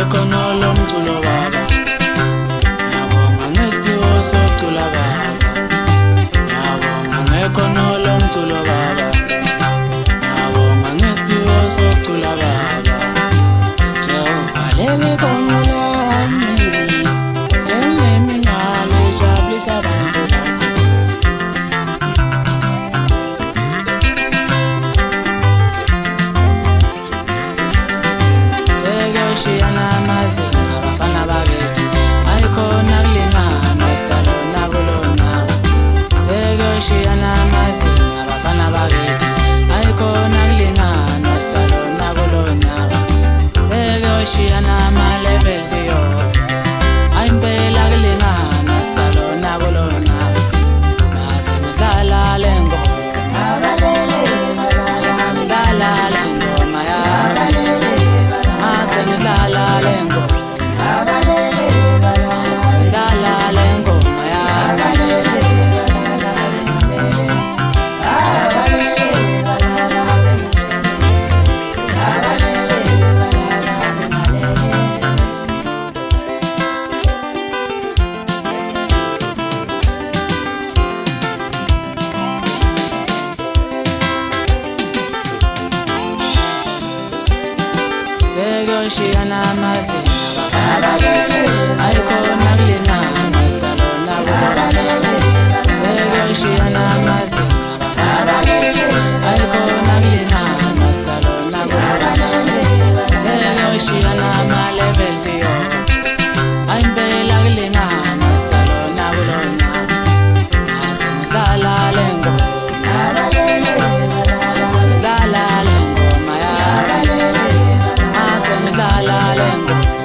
ngekhono lomculo baba, ngiyabonga ngesiphiwo sokucula baba, ngiyabonga ngekhono lomculo baba, ngiyabonga ngesiphiwo sokucula baba. Jehova leli khono lami, seleminyala ejabulisa abantu bakho. Sekoshiyana amazinga abafana bakithi, ayikhona kulingana sitalo nakulona. Sekoshiyana amazinga abafana bakithi, ayikhona kulingana sitalo nakulona. Sekoshiyana ama-levels yo, ayimpela kulingana sitalo nakulona. Mase ngidlala le ngoma, ngidlala le ngoma ya, mase ngidlala le ngoma, mase ngidlala le ngoma ya. Sekoshiyana amazinga abafana bakithi, ayikhona kulingana sitalo nakulona. Sekoshiyana amazinga abafana bakithi, ayikhona kulingana sitalo nakulona. Sekoshiyana ama-levels yo, ayimpela kulingana sitalo nakulona. Mase ngidlala le ngoma, mase ngidlala le ngoma ya, mase ngidlala le ngoma.